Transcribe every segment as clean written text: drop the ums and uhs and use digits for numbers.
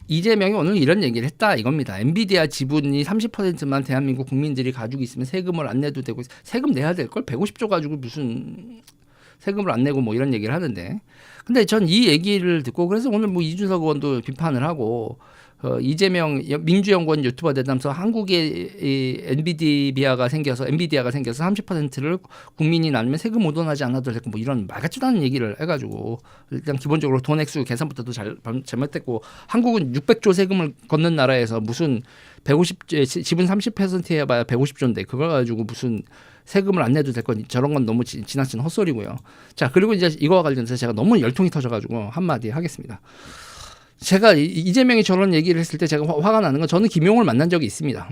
이재명이 오늘 이런 얘기를 했다 이겁니다. 엔비디아 지분이 30%만 대한민국 국민들이 가지고 있으면 세금을 안 내도 되고 세금 내야 될 걸 150조 가지고 무슨 세금을 안 내고 뭐 이런 얘기를 하는데 근데 전 이 얘기를 듣고 그래서 오늘 뭐 이준석 의원도 비판을 하고 이재명 민주연구원 유튜버 대담서 한국에 이 엔비디아가 생겨서 30%를 국민이 나누면 세금 오돈하지 않아도 되고 뭐 이런 말 같지도 않은 얘기를 해가지고 일단 기본적으로 돈 액수 계산부터도 잘못됐고 한국은 600조 세금을 걷는 나라에서 무슨 150 지분 30% 해봐야 150조인데 그걸 가지고 무슨 세금을 안 내도 될 건 저런 건 너무 지나친 헛소리고요. 자 그리고 이제 이거와 관련해서 제가 너무 열통이 터져가지고 한마디 하겠습니다. 제가 이재명이 저런 얘기를 했을 때 제가 화가 나는 건 저는 김용을 만난 적이 있습니다.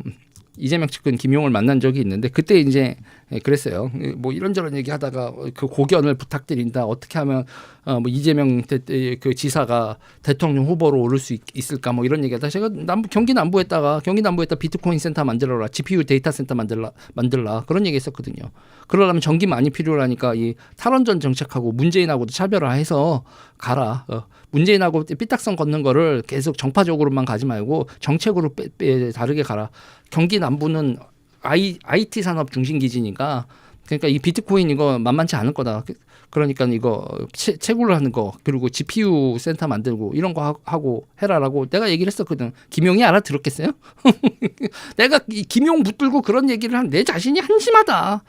이재명 측근 김용을 만난 적이 있는데 그때 이제 그랬어요. 뭐 이런저런 얘기하다가 그 고견을 부탁드린다. 어떻게 하면 뭐 이재명 그 지사가 대통령 후보로 오를 수 있을까 뭐 이런 얘기하다 제가 경기 남부에다 비트코인 센터 만들어라. GPU 데이터 센터 만들라. 그런 얘기했었거든요. 그러려면 전기 많이 필요하니까 이 탈원전 정책하고 문재인하고도 차별화해서 가라. 문재인하고 삐딱선 걷는 거를 계속 정파적으로만 가지 말고 정책으로 다르게 가라. 경기 남부는 IT 산업 중심 기지니까 그러니까 이 비트코인 이거 만만치 않을 거다. 그러니까 이거 채굴을 하는 거 그리고 GPU 센터 만들고 이런 거 하고 해라라고 내가 얘기를 했었거든. 김용이 알아들었겠어요? 내가 김용 붙들고 그런 얘기를 한 내 자신이 한심하다.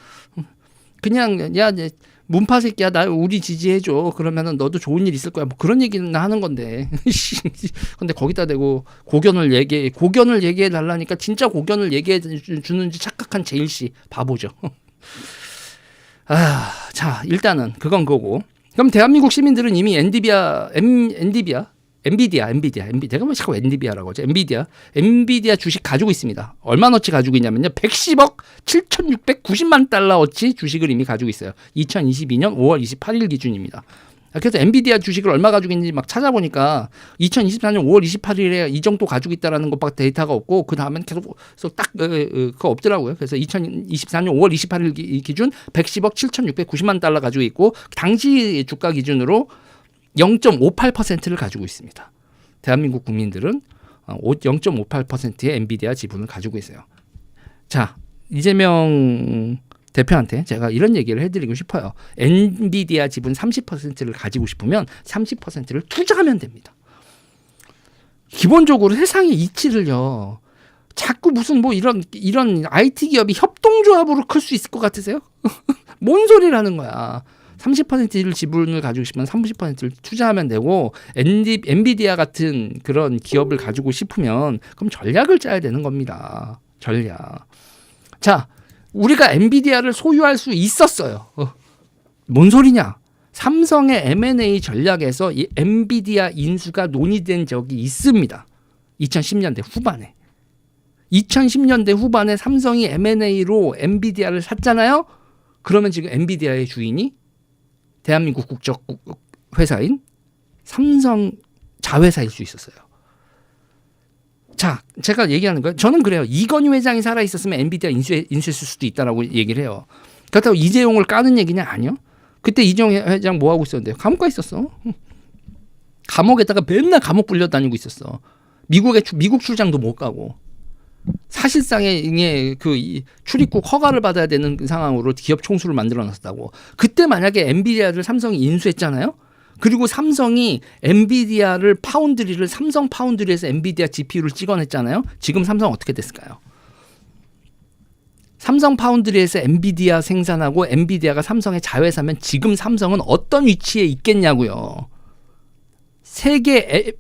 그냥 야 문파 새끼야 나 우리 지지해줘 그러면은 너도 좋은 일 있을 거야 뭐 그런 얘기는 하는 건데 근데 거기다 대고 고견을 얘기해 달라니까 진짜 고견을 얘기해 주는지 착각한 제일씨 바보죠. 자 일단은 그건 그거고 그럼 대한민국 시민들은 이미 엔비디아 내가 뭐 자꾸 엔비디아라고 하지 엔비디아 주식 가지고 있습니다. 얼마너치 가지고 있냐면요 110억 7,690만 달러어치 주식을 이미 가지고 있어요. 2022년 5월 28일 기준입니다. 그래서 엔비디아 주식을 얼마 가지고 있는지 막 찾아보니까 2024년 5월 28일에 이 정도 가지고 있다라는 것밖에 데이터가 없고 그 다음엔 계속 딱 그거 없더라고요. 그래서 2024년 5월 28일 기준 110억 7,690만 달러 가지고 있고 당시 주가 기준으로 0.58%를 가지고 있습니다. 대한민국 국민들은 0.58%의 엔비디아 지분을 가지고 있어요. 자, 이재명 대표한테 제가 이런 얘기를 해드리고 싶어요. 엔비디아 지분 30%를 가지고 싶으면 30%를 투자하면 됩니다. 기본적으로 세상의 이치를요. 자꾸 무슨 뭐 이런 IT 기업이 협동조합으로 클 수 있을 것 같으세요? 뭔 소리라는 거야. 30%를 지분을 가지고 싶으면 30%를 투자하면 되고 엔비디아 같은 그런 기업을 가지고 싶으면 그럼 전략을 짜야 되는 겁니다. 전략. 자, 우리가 엔비디아를 소유할 수 있었어요. 뭔 소리냐? 삼성의 M&A 전략에서 이 엔비디아 인수가 논의된 적이 있습니다. 2010년대 후반에. 2010년대 후반에 삼성이 M&A로 엔비디아를 샀잖아요. 그러면 지금 엔비디아의 주인이 대한민국 국적 회사인 삼성 자회사일 수 있었어요. 자, 제가 얘기하는 거예요. 저는 그래요. 이건희 회장이 살아있었으면 엔비디아 인수했을 수도 있다라고 얘기를 해요. 그렇다고 이재용을 까는 얘기냐? 아니요. 그때 이재용 회장 뭐 하고 있었는데요? 감옥 가 있었어. 감옥에다가 맨날 감옥 불려다니고 있었어. 미국 출장도 못 가고. 사실상의 그 출입국 허가를 받아야 되는 상황으로 기업 총수를 만들어 놨었다고. 그때 만약에 엔비디아를 삼성이 인수했잖아요. 그리고 삼성이 엔비디아를 파운드리를 삼성 파운드리에서 엔비디아 GPU를 찍어냈잖아요. 지금 삼성 어떻게 됐을까요? 삼성 파운드리에서 엔비디아 생산하고 엔비디아가 삼성의 자회사면 지금 삼성은 어떤 위치에 있겠냐고요. 세계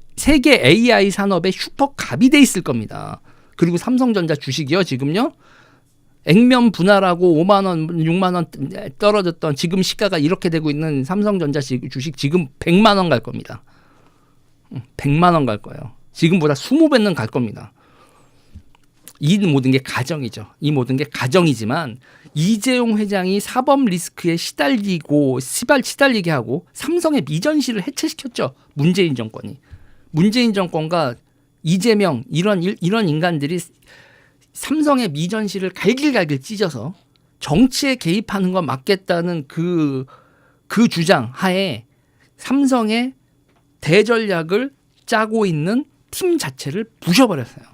AI 산업의 슈퍼갑이 돼 있을 겁니다. 그리고 삼성전자 주식이요. 지금요. 액면 분할하고 5만 원, 6만 원 떨어졌던 지금 시가가 이렇게 되고 있는 삼성전자 주식 지금 100만 원 갈 겁니다. 100만 원 갈 거예요. 지금보다 20배는 갈 겁니다. 이 모든 게 가정이죠. 이 모든 게 가정이지만 이재용 회장이 사법 리스크에 시달리게 하고 삼성의 미전시를 해체시켰죠. 문재인 정권이. 문재인 정권과 이재명 이런 인간들이 삼성의 미전시를 갈길갈길 찢어서 정치에 개입하는 거 막겠다는 그 주장 하에 삼성의 대전략을 짜고 있는 팀 자체를 부셔버렸어요.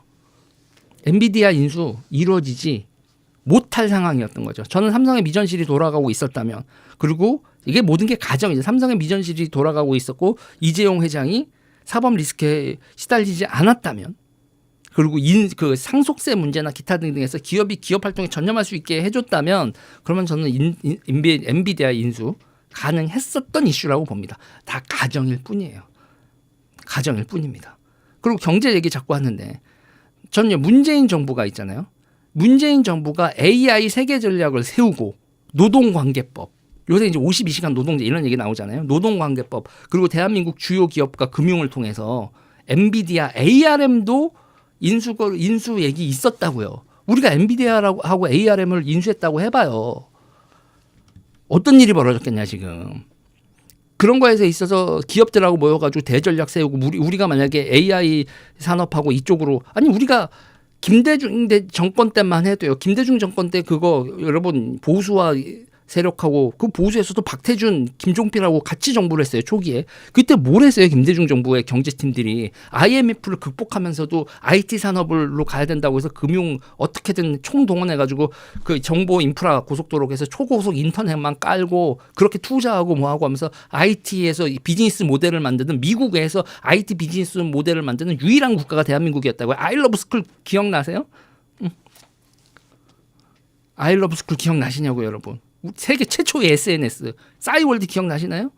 엔비디아 인수 이루어지지 못할 상황이었던 거죠. 저는 삼성의 미전실이 돌아가고 있었다면, 그리고 이게 모든 게 가정이죠. 삼성의 미전실이 돌아가고 있었고 이재용 회장이 사법 리스크에 시달리지 않았다면, 그리고 그 상속세 문제나 기타 등등에서 기업이 기업 활동에 전념할 수 있게 해줬다면, 그러면 저는 엔비디아 인수 가능했었던 이슈라고 봅니다. 다 가정일 뿐이에요. 가정일 뿐입니다. 그리고 경제 얘기 자꾸 하는데, 저는요, 문재인 정부가 있잖아요. 문재인 정부가 AI 세계 전략을 세우고 노동관계법, 요새 이제 52시간 노동제 이런 얘기 나오잖아요. 노동관계법, 그리고 대한민국 주요 기업과 금융을 통해서 엔비디아 ARM도 인수 얘기 있었다고요. 우리가 엔비디아하고 ARM을 인수했다고 해봐요. 어떤 일이 벌어졌겠냐 지금. 그런 거에서 있어서 기업들하고 모여가지고 대전략 세우고, 우리가 만약에 AI 산업하고 이쪽으로, 아니 우리가 김대중 정권 때만 해도요. 김대중 정권 때 그거 여러분 보수와 세력하고 그 보수에서도 박태준, 김종필하고 같이 정부를 했어요. 초기에. 그때 뭘 했어요? 김대중 정부의 경제팀들이 IMF를 극복하면서도 IT 산업으로 가야 된다고 해서 금융 어떻게든 총동원해가지고 그 정보 인프라 고속도로에서 초고속 인터넷만 깔고 그렇게 투자하고 뭐하고 하면서 IT에서 비즈니스 모델을 만드는, 미국에서 IT 비즈니스 모델을 만드는 유일한 국가가 대한민국이었다고요. 아이러브 스쿨 기억나세요? 아이러브 스쿨 기억나시냐고요, 여러분? 세계 최초의 SNS 싸이월드 기억나시나요?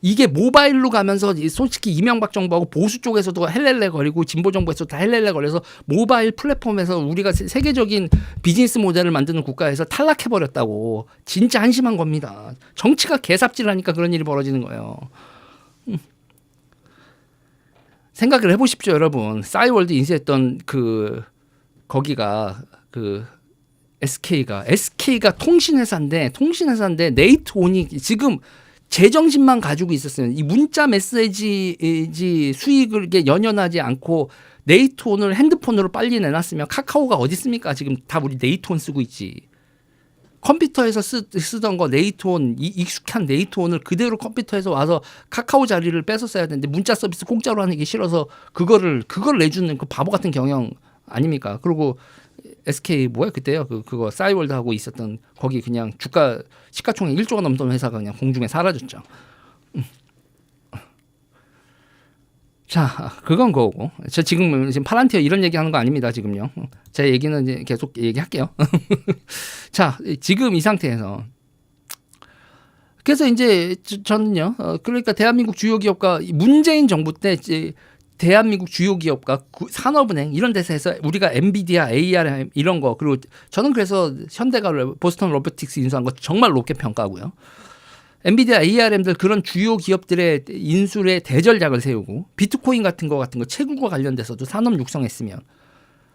이게 모바일로 가면서 솔직히 이명박 정부하고 보수 쪽에서도 헬렐레 거리고 진보 정부에서도 다 헬렐레 거려서 모바일 플랫폼에서 우리가 세계적인 비즈니스 모델을 만드는 국가에서 탈락해버렸다고. 진짜 한심한 겁니다. 정치가 개삽질하니까 그런 일이 벌어지는 거예요. 생각을 해보십시오, 여러분. 싸이월드 인수했던 거기가 SK가 통신회사인데 네이트온이 지금 제정신만 가지고 있었어요. 이 문자 메시지 수익을 연연하지 않고 네이트온을 핸드폰으로 빨리 내놨으면 카카오가 어디 있습니까? 지금 다 우리 네이트온 쓰고 있지. 컴퓨터에서 쓰던 거 네이트온, 익숙한 네이트온을 그대로 컴퓨터에서 와서 카카오 자리를 뺏었어야 되는데, 문자 서비스 공짜로 하는 게 싫어서 그걸 내주는 그 바보 같은 경영 아닙니까? 그리고 SK 뭐야 그때요? 그거 싸이월드 하고 있었던 거기 그냥 주가 시가총액 1조가 넘던 회사가 그냥 공중에 사라졌죠. 자, 그건 거고. 저 지금 파란티어 이런 얘기하는 거 아닙니다. 지금요. 제 얘기는 이제 계속 얘기할게요. 자, 지금 이 상태에서 그래서 이제 저는요. 그러니까 대한민국 주요 기업과 문재인 정부 때 이제 대한민국 주요 기업과 산업은행 이런 데서 해서 우리가 엔비디아, ARM 이런 거, 그리고 저는 그래서 현대가 보스턴 로보틱스 인수한 거 정말 높게 평가하고요. 엔비디아, ARM들 그런 주요 기업들의 인수에 대전략을 세우고, 비트코인 같은 거 채굴과 관련돼서도 산업 육성했으면.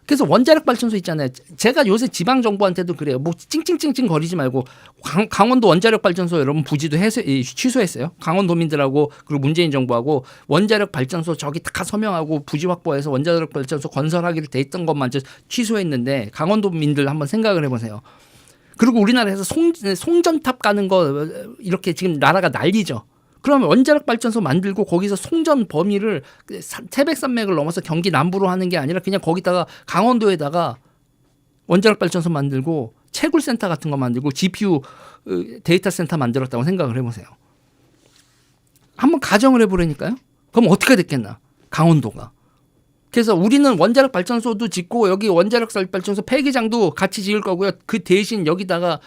그래서 원자력 발전소 있잖아요. 제가 요새 지방 정부한테도 그래요. 뭐 찡찡찡찡 거리지 말고 강원도 원자력 발전소 여러분 부지도 취소했어요. 강원도민들하고 그리고 문재인 정부하고 원자력 발전소 저기 다 서명하고 부지 확보해서 원자력 발전소 건설하기로 돼 있던 것만 취소했는데, 강원도민들 한번 생각을 해보세요. 그리고 우리나라에서 송전탑 가는 거 이렇게 지금 나라가 난리죠. 그러면 원자력 발전소 만들고 거기서 송전 범위를 태백산맥을 넘어서 경기 남부로 하는 게 아니라 그냥 거기다가 강원도에다가 원자력 발전소 만들고 채굴 센터 같은 거 만들고 GPU 데이터 센터 만들었다고 생각을 해보세요. 한번 가정을 해보라니까요. 그럼 어떻게 됐겠나? 강원도가. 그래서 우리는 원자력 발전소도 짓고 여기 원자력 발전소 폐기장도 같이 지을 거고요. 그 대신 여기다가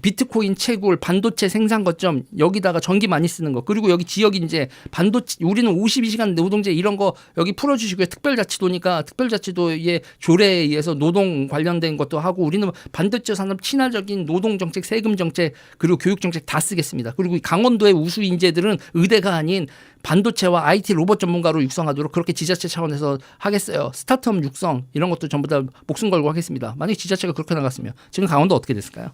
비트코인 채굴, 반도체 생산 거점, 여기다가 전기 많이 쓰는 거, 그리고 여기 지역 인재, 반도체, 우리는 52시간 노동제 이런 거 여기 풀어주시고요. 특별자치도니까 특별자치도의 조례에 의해서 노동 관련된 것도 하고, 우리는 반도체 산업 친화적인 노동 정책, 세금 정책, 그리고 교육 정책 다 쓰겠습니다. 그리고 강원도의 우수 인재들은 의대가 아닌 반도체와 IT 로봇 전문가로 육성하도록 그렇게 지자체 차원에서 하겠어요. 스타트업 육성 이런 것도 전부 다 목숨 걸고 하겠습니다. 만약 지자체가 그렇게 나갔으면 지금 강원도 어떻게 됐을까요?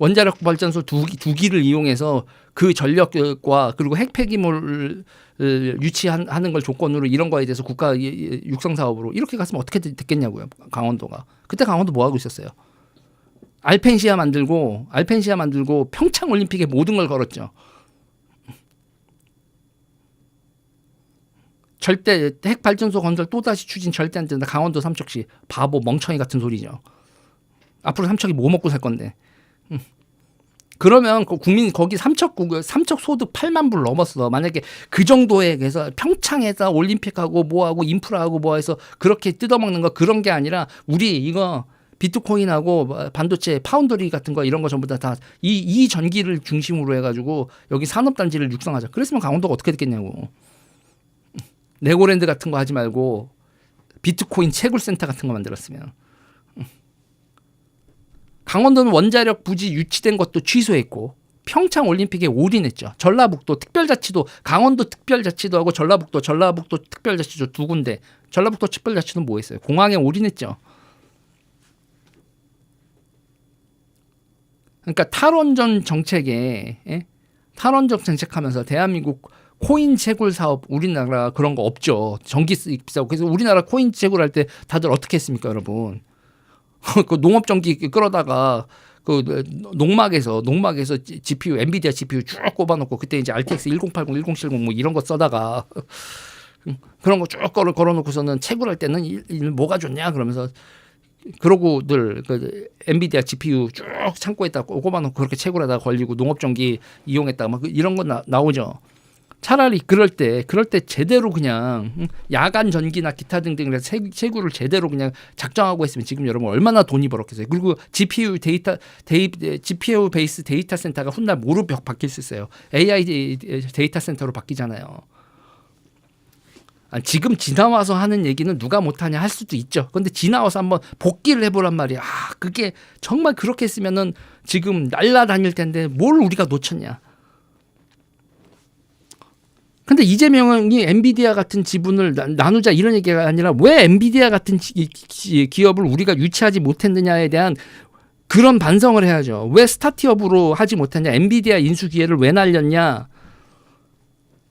원자력 발전소 두 기를 이용해서 그 전력과 그리고 핵 폐기물을 유치하는 걸 조건으로 이런 거에 대해서 국가 육성 사업으로 이렇게 갔으면 어떻게 됐겠냐고요. 강원도가. 그때 강원도 뭐 하고 있었어요? 알펜시아 만들고 평창 올림픽에 모든 걸 걸었죠. 절대 핵발전소 건설 또다시 추진 절대 안 된다. 강원도 삼척시 바보 멍청이 같은 소리죠. 앞으로 삼척이 뭐 먹고 살 건데. 그러면 국민 거기 삼척 소득 8만 불 넘었어. 만약에 그 정도에 해서 평창에다 올림픽하고 뭐하고 인프라하고 뭐해서 그렇게 뜯어먹는 거 그런 게 아니라 우리 이거 비트코인하고 반도체 파운더리 같은 거 이런 거 전부 다 이 전기를 중심으로 해가지고 여기 산업단지를 육성하자. 그랬으면 강원도가 어떻게 됐겠냐고. 레고랜드 같은 거 하지 말고 비트코인 채굴센터 같은 거 만들었으면. 강원도는 원자력 부지 유치된 것도 취소했고 평창 올림픽에 올인했죠. 전라북도 특별자치도 강원도 특별자치도 하고 전라북도 특별자치도 두 군데. 전라북도 특별자치도는 뭐 했어요? 공항에 올인했죠. 그러니까 탈원전 정책에 탈원전 정책하면서 대한민국 코인 채굴 사업 우리나라 그런 거 없죠. 전기 비싸고. 그래서 우리나라 코인 채굴할 때 다들 어떻게 했습니까, 여러분? 그 농업 전기 끌어다가 그 농막에서 GPU 엔비디아 GPU 쭉 꼽아놓고 그때 이제 RTX 1080, 1070 뭐 이런 거 써다가 그런 거 쭉 걸어놓고서는 채굴할 때는 뭐가 좋냐 그러면서 그러고들 그 엔비디아 GPU 쭉 창고에다 꼽아놓고 그렇게 채굴하다가 걸리고 농업 전기 이용했다가 막 이런 거 나오죠. 차라리 그럴 때 제대로 그냥 야간 전기나 기타 등등을 채굴을 제대로 그냥 작정하고 했으면 지금 여러분 얼마나 돈이 벌었겠어요. 그리고 GPU 베이스 데이터 센터가 훗날 뭐로 바뀔 수 있어요. AI 데이터 센터로 바뀌잖아요. 지금 지나와서 하는 얘기는 누가 못하냐 할 수도 있죠. 그런데 지나와서 한번 복귀를 해보란 말이야. 그게 정말 그렇게 했으면은 지금 날라다닐 텐데 뭘 우리가 놓쳤냐. 근데 이재명이 엔비디아 같은 지분을 나누자 이런 얘기가 아니라 왜 엔비디아 같은 기업을 우리가 유치하지 못했느냐에 대한 그런 반성을 해야죠. 왜 스타트업으로 하지 못했냐. 엔비디아 인수 기회를 왜 날렸냐.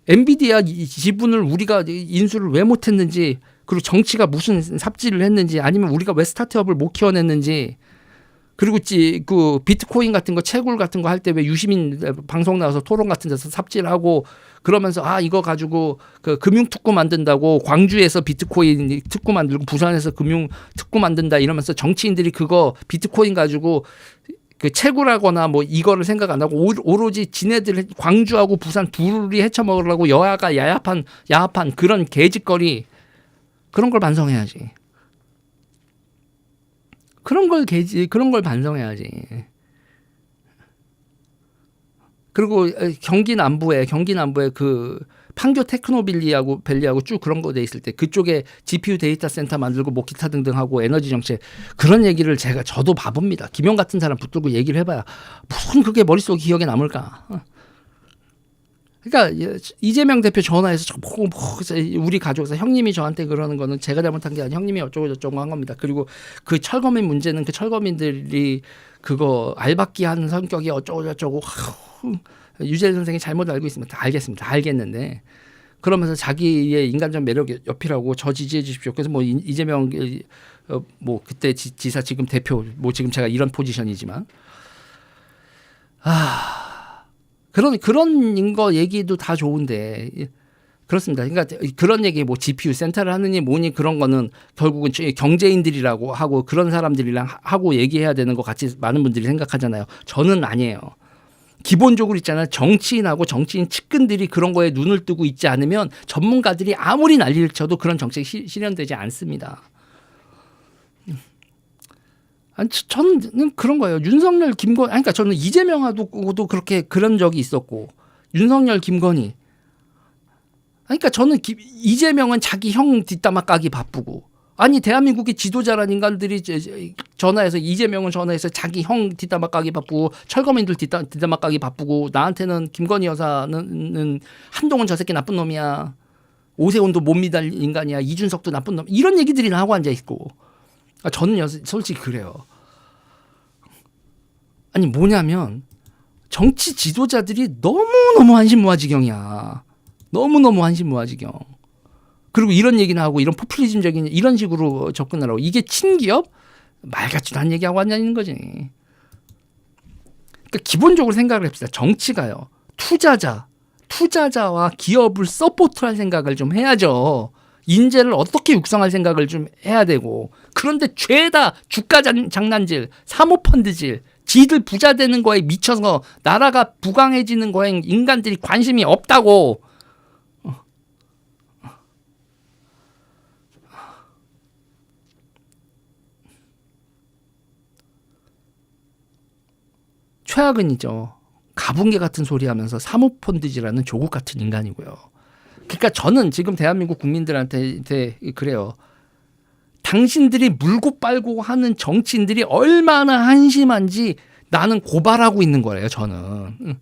엔비디아 지분을 우리가 인수를 왜 못했는지 그리고 정치가 무슨 삽질을 했는지 아니면 우리가 왜 스타트업을 못 키워냈는지 그리고 그 비트코인 같은 거 채굴 같은 거 할 때 왜 유시민 방송 나와서 토론 같은 데서 삽질하고 그러면서 이거 가지고 그 금융 특구 만든다고 광주에서 비트코인 특구 만들고 부산에서 금융 특구 만든다 이러면서 정치인들이 그거 비트코인 가지고 그 채굴하거나 뭐 이거를 생각 안 하고 오로지 지네들 광주하고 부산 둘이 헤쳐먹으려고 여야가 야합한 그런 개짓거리 그런 걸 반성해야지. 그런 걸 반성해야지. 그리고 경기 남부에 그 판교 테크노밸리하고 쭉 그런 거 돼 있을 때 그쪽에 GPU 데이터 센터 만들고 뭐 기타 등등 하고 에너지 정책 그런 얘기를 저도 바봅니다. 김용 같은 사람 붙들고 얘기를 해봐야 무슨 그게 머릿속에 기억에 남을까. 그러니까 이재명 대표 전화해서 우리 가족에서 형님이 저한테 그러는 거는 제가 잘못한 게 아니라 형님이 어쩌고 저쩌고 한 겁니다. 그리고 그 철거민 문제는 그 철거민들이 그거 알박기 하는 성격이 어쩌고 저쩌고 유재일 선생이 잘못 알고 있으면 다 알겠습니다. 다 알겠는데 그러면서 자기의 인간적 매력 어필하고 저 지지해 주십시오. 그래서 뭐 이재명 뭐 그때 지사 지금 대표 뭐 지금 제가 이런 포지션이지만 그런 거 얘기도 다 좋은데 그렇습니다. 그러니까 그런 얘기 뭐 GPU 센터를 하느니 뭐니 그런 거는 결국은 경제인들이라고 하고 그런 사람들이랑 하고 얘기해야 되는 것 같이 많은 분들이 생각하잖아요. 저는 아니에요. 기본적으로 있잖아요. 정치인하고 정치인 측근들이 그런 거에 눈을 뜨고 있지 않으면 전문가들이 아무리 난리를 쳐도 그런 정책이 실현되지 않습니다. 저는 그런 거예요. 윤석열, 김건희, 그러니까 저는 이재명하고도 그렇게 그런 적이 있었고, 윤석열, 김건희. 그러니까 저는 이재명은 자기 형 뒷담화 까기 바쁘고, 아니 대한민국의 지도자란 인간들이 전화해서 이재명은 전화해서 자기 형 뒷담화 까기 바쁘고, 철거민들 뒷담화 까기 바쁘고, 나한테는 김건희 여사는 한동훈 저 새끼 나쁜 놈이야, 오세훈도 못 믿을 인간이야, 이준석도 나쁜 놈, 이런 얘기들이 나하고 앉아 있고. 저는 솔직히 그래요. 아니 뭐냐면 정치 지도자들이 너무너무 한신무화지경이야. 너무너무 한신무화지경. 그리고 이런 얘기나 하고 이런 포퓰리즘적인 이런 식으로 접근하라고. 이게 친기업? 말 같지도 않은 얘기하고 앉아있는 거지. 그러니까 기본적으로 생각을 합시다. 정치가요. 투자자와 기업을 서포트할 생각을 좀 해야죠. 인재를 어떻게 육성할 생각을 좀 해야 되고. 그런데 죄다 주가 장난질, 사모펀드질, 지들 부자 되는 거에 미쳐서 나라가 부강해지는 거에 인간들이 관심이 없다고. 최악은이죠. 가분개 같은 소리 하면서 사모펀드질하는 조국 같은 인간이고요. 그러니까 저는 지금 대한민국 국민들한테 그래요. 당신들이 물고 빨고 하는 정치인들이 얼마나 한심한지 나는 고발하고 있는 거예요. 저는.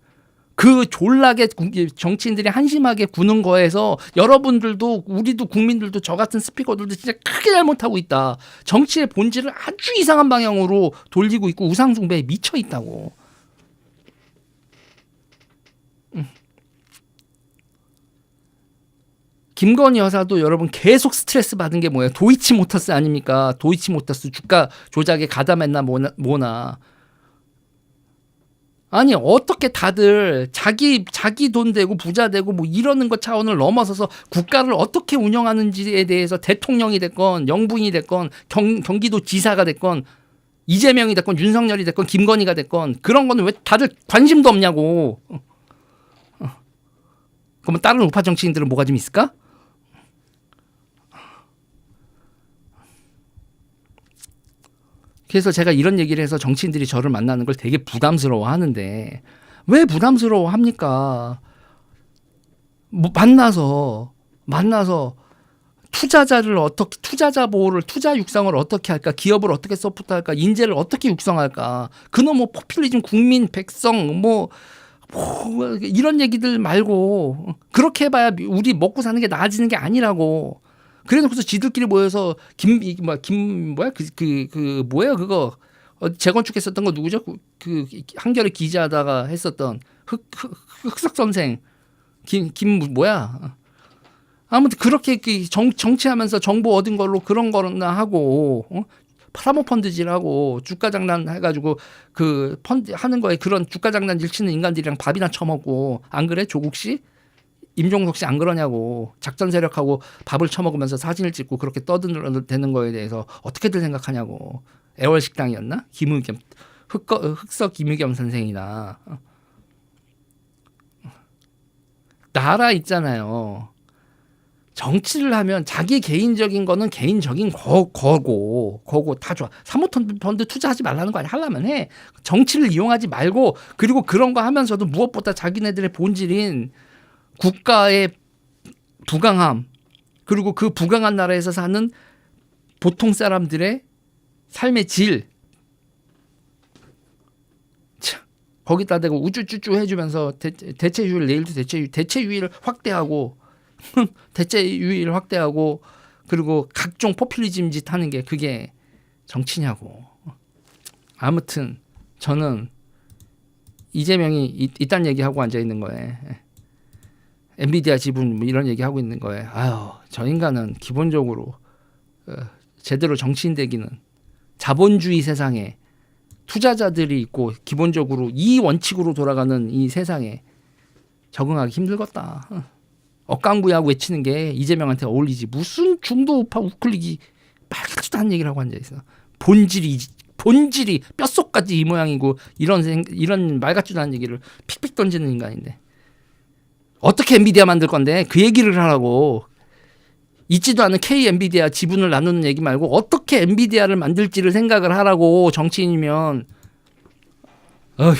그 졸라게 정치인들이 한심하게 구는 거에서 여러분들도 우리도 국민들도 저 같은 스피커들도 진짜 크게 잘못하고 있다. 정치의 본질을 아주 이상한 방향으로 돌리고 있고 우상숭배에 미쳐 있다고. 김건희 여사도 여러분 계속 스트레스 받은 게 뭐예요? 도이치모터스 아닙니까? 도이치모터스 주가 조작에 가담했나 뭐나. 아니 어떻게 다들 자기 돈 되고 부자 되고 뭐 이러는 것 차원을 넘어서서 국가를 어떻게 운영하는지에 대해서 대통령이 됐건 영부인이 됐건 경기도 지사가 됐건 이재명이 됐건 윤석열이 됐건 김건희가 됐건 그런 거는 왜 다들 관심도 없냐고. 그러면 다른 우파 정치인들은 뭐가 좀 있을까? 그래서 제가 이런 얘기를 해서 정치인들이 저를 만나는 걸 되게 부담스러워 하는데 왜 부담스러워 합니까? 뭐 만나서 투자자를 어떻게 투자자 보호를 투자 육성을 어떻게 할까? 기업을 어떻게 서포트할까? 인재를 어떻게 육성할까? 그놈 뭐 포퓰리즘 국민 백성 뭐 이런 얘기들 말고 그렇게 해봐야 우리 먹고 사는 게 나아지는 게 아니라고. 그래놓고서 지들끼리 모여서 뭐예요 그거 재건축했었던 거 누구죠? 그 한겨레 기자하다가 했었던 흑석 선생 뭐야? 아무튼 그렇게 정치하면서 정보 얻은 걸로 그런 거나 하고 사모펀드질하고 주가 장난 해가지고 그 펀드 하는 거에 그런 주가 장난질 치는 인간들이랑 밥이나 처먹고 안 그래 조국 씨? 임종석 씨 안 그러냐고. 작전 세력하고 밥을 처먹으면서 사진을 찍고 그렇게 떠드는 거에 대해서 어떻게들 생각하냐고. 애월식당이었나? 김의겸 흑석 김의겸 선생이나 나라 있잖아요. 정치를 하면 자기 개인적인 거는 개인적인 거고 다 좋아. 사모펀드 투자하지 말라는 거 아니야. 하려면 해. 정치를 이용하지 말고 그리고 그런 거 하면서도 무엇보다 자기네들의 본질인 국가의 부강함 그리고 그 부강한 나라에서 사는 보통 사람들의 삶의 질 거기다 대고 우쭈쭈쭈 해주면서 대체휴일 내일도 대체휴일 확대하고 대체휴일 확대하고 그리고 각종 포퓰리즘 짓 하는 게 그게 정치냐고. 아무튼 저는 이재명이 이딴 얘기하고 앉아있는 거에 엔비디아 지분 뭐 이런 얘기하고 있는 거에 아유 저 인간은 기본적으로 제대로 정치인 되기는 자본주의 세상에 투자자들이 있고 기본적으로 이 원칙으로 돌아가는 이 세상에 적응하기 힘들겠다. 억강부야하고 외치는 게 이재명한테 어울리지 무슨 중도 우파 우클릭이 말 같지도 않은 얘기를 하고 앉아있어. 본질이 뼛속까지 이 모양이고 이런 말 같지도 않은 얘기를 픽픽 던지는 인간인데 어떻게 엔비디아 만들 건데 그 얘기를 하라고. 있지도 않은 K 엔비디아 지분을 나누는 얘기 말고 어떻게 엔비디아를 만들지를 생각을 하라고. 정치인이면 어휴.